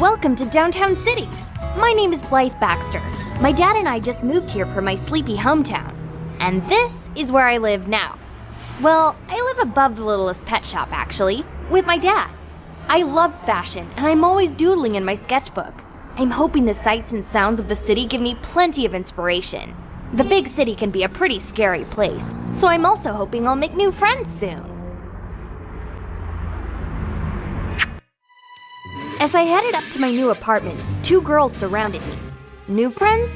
Welcome to Downtown City. My name is Blythe Baxter. My dad and I just moved here from my sleepy hometown. And this is where I live now. Well, I live above the Littlest pet shop, actually, with my dad. I love fashion, and I'm always doodling in my sketchbook. I'm hoping the sights and sounds of the city give me plenty of inspiration. The big city can be a pretty scary place, so I'm also hoping I'll make new friends soon. As I headed up to my new apartment, two girls surrounded me. New friends?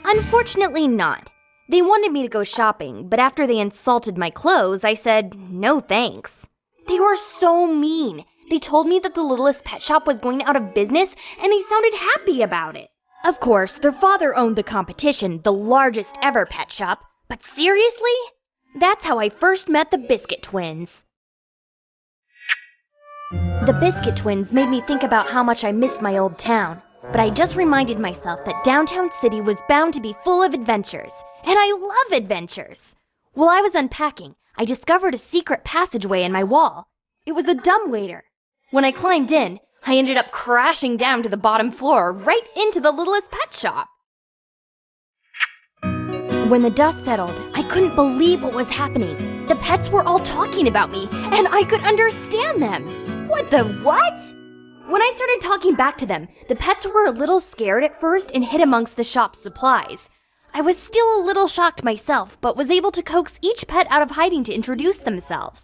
Unfortunately not. They wanted me to go shopping, but after they insulted my clothes, I said, no thanks. They were so mean. They told me that the Littlest pet shop was going out of business, and they sounded happy about it. Of course, their father owned the competition, the largest ever pet shop, but seriously? That's how I first met the Biscuit Twins. The Biscuit Twins made me think about how much I missed my old town, but I just reminded myself that Downtown City was bound to be full of adventures, and I love adventures. While I was unpacking, I discovered a secret passageway in my wall. It was a dumbwaiter. When I climbed in, I ended up crashing down to the bottom floor, right into the Littlest pet shop. When the dust settled, I couldn't believe what was happening. The pets were all talking about me, and I could understand them. What the what? When I started talking back to them, the pets were a little scared at first and hid amongst the shop's supplies. I was still a little shocked myself, but was able to coax each pet out of hiding to introduce themselves.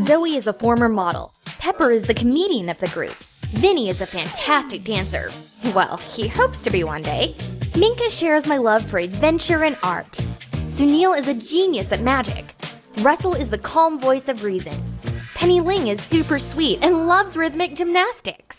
Zoe is a former model. Pepper is the comedian of the group. Vinny is a fantastic dancer. Well, he hopes to be one day. Minka shares my love for adventure and art. Sunil is a genius at magic. Russell is the calm voice of reason. Penny Ling is super sweet and loves rhythmic gymnastics.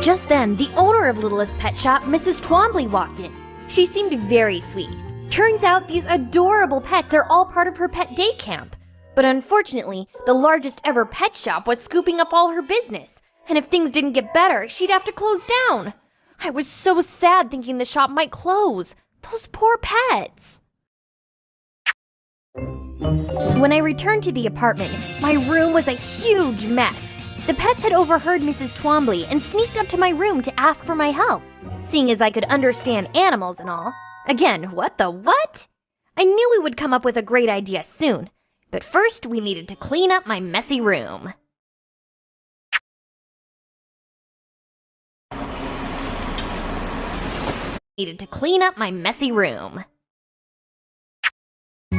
Just then, the owner of Littlest Pet Shop, Mrs. Twombly, walked in. She seemed very sweet. Turns out these adorable pets are all part of her pet day camp. But unfortunately, the largest ever pet shop was scooping up all her business. And if things didn't get better, she'd have to close down. I was so sad thinking the shop might close. Those poor pets. When I returned to the apartment, my room was a huge mess. The pets had overheard Mrs. Twombly and sneaked up to my room to ask for my help, seeing as I could understand animals and all. Again, what the what? I knew we would come up with a great idea soon, but first we needed to clean up my messy room.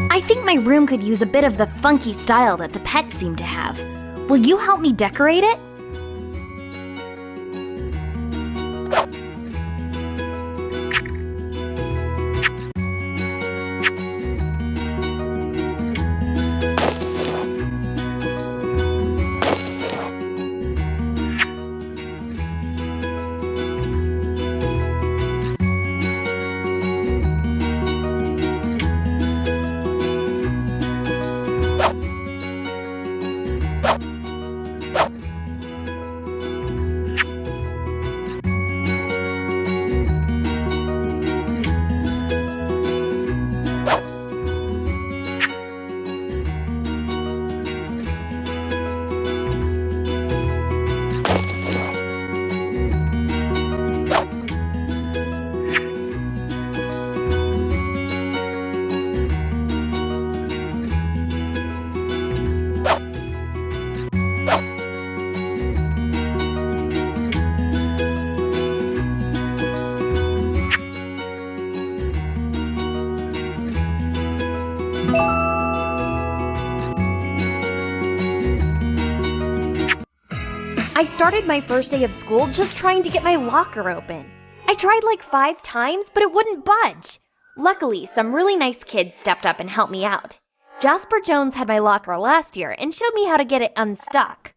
I think my room could use a bit of the funky style that the pets seem to have. Will you help me decorate it? I started my first day of school just trying to get my locker open. I tried like 5 times, but it wouldn't budge. Luckily, some really nice kids stepped up and helped me out. Jasper Jones had my locker last year and showed me how to get it unstuck.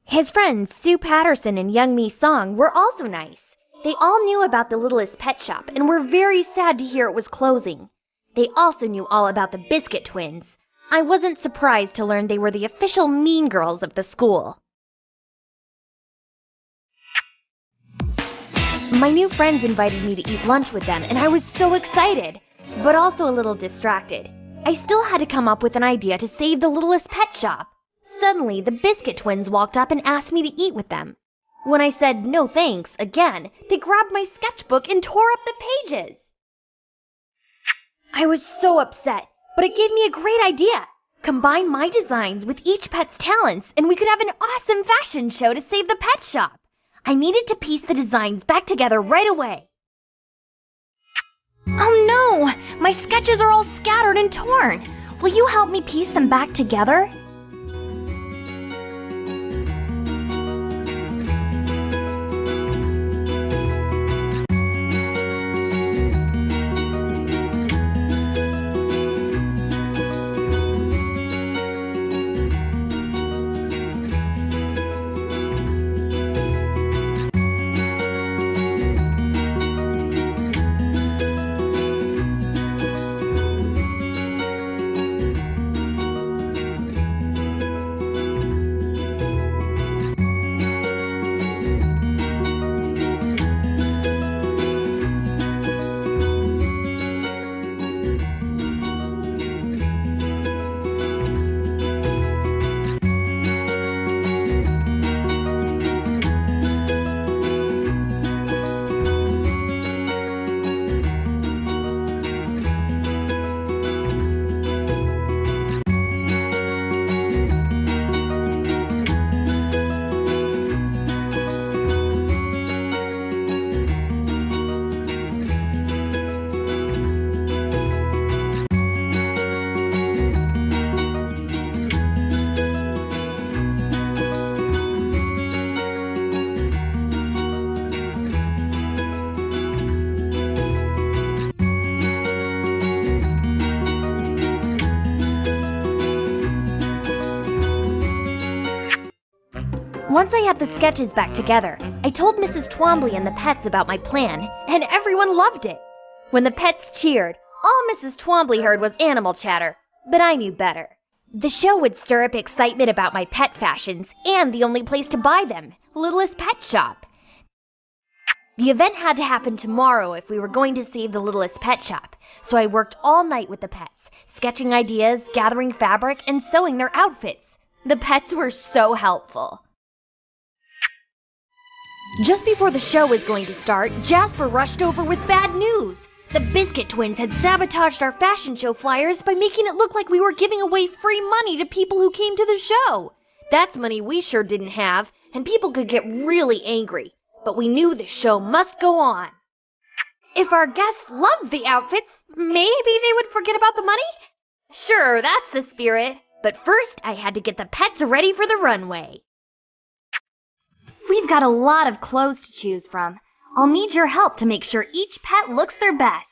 His friends Sue Patterson and Young Mi Song were also nice. They all knew about the Littlest pet shop and were very sad to hear it was closing. They also knew all about the Biscuit Twins. I wasn't surprised to learn they were the official mean girls of the school. My new friends invited me to eat lunch with them, and I was so excited, but also a little distracted. I still had to come up with an idea to save the Littlest pet shop. Suddenly, the Biscuit twins walked up and asked me to eat with them. When I said no thanks again, they grabbed my sketchbook and tore up the pages. I was so upset, but it gave me a great idea. Combine my designs with each pet's talents, and we could have an awesome fashion show to save the pet shop. I needed to piece the designs back together right away. Oh no! My sketches are all scattered and torn. Will you help me piece them back together? Once I had the sketches back together, I told Mrs. Twombly and the pets about my plan, and everyone loved it. When the pets cheered, all Mrs. Twombly heard was animal chatter, but I knew better. The show would stir up excitement about my pet fashions and the only place to buy them, Littlest Pet Shop. The event had to happen tomorrow if we were going to save the Littlest Pet Shop, so I worked all night with the pets, sketching ideas, gathering fabric, and sewing their outfits. The pets were so helpful. Just before the show was going to start, Jasper rushed over with bad news. The Biscuit twins had sabotaged our fashion show flyers by making it look like we were giving away free money to people who came to the show. That's money we sure didn't have, and people could get really angry. But we knew the show must go on. If our guests loved the outfits, maybe they would forget about the money? Sure, that's the spirit. But first, I had to get the pets ready for the runway. We've got a lot of clothes to choose from. I'll need your help to make sure each pet looks their best.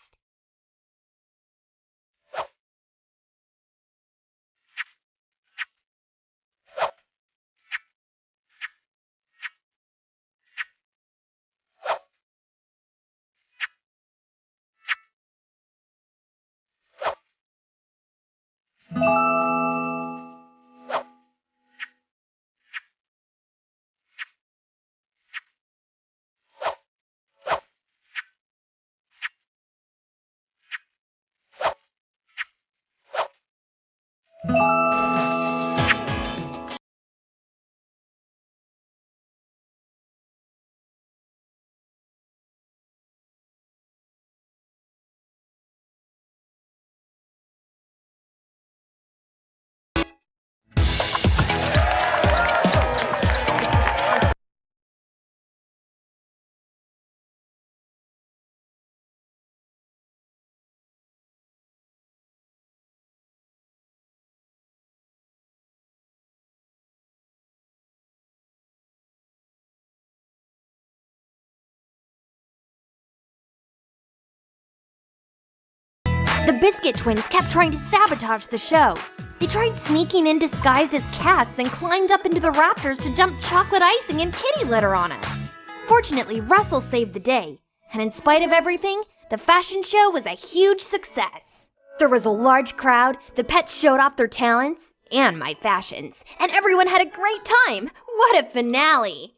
The Biscuit twins kept trying to sabotage the show. They tried sneaking in disguised as cats and climbed up into the rafters to dump chocolate icing and kitty litter on us. Fortunately, Russell saved the day, and in spite of everything, the fashion show was a huge success. There was a large crowd, the pets showed off their talents, and my fashions, and everyone had a great time. What a finale!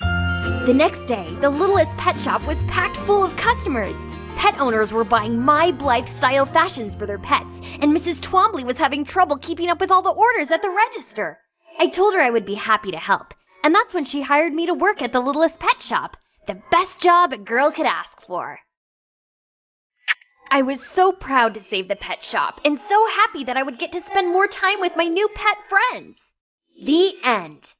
The next day, the Littlest Pet Shop was packed full of customers. Pet owners were buying my Blythe-style fashions for their pets, and Mrs. Twombly was having trouble keeping up with all the orders at the register. I told her I would be happy to help, and that's when she hired me to work at the Littlest pet shop, the best job a girl could ask for. I was so proud to save the pet shop, and so happy that I would get to spend more time with my new pet friends. The end.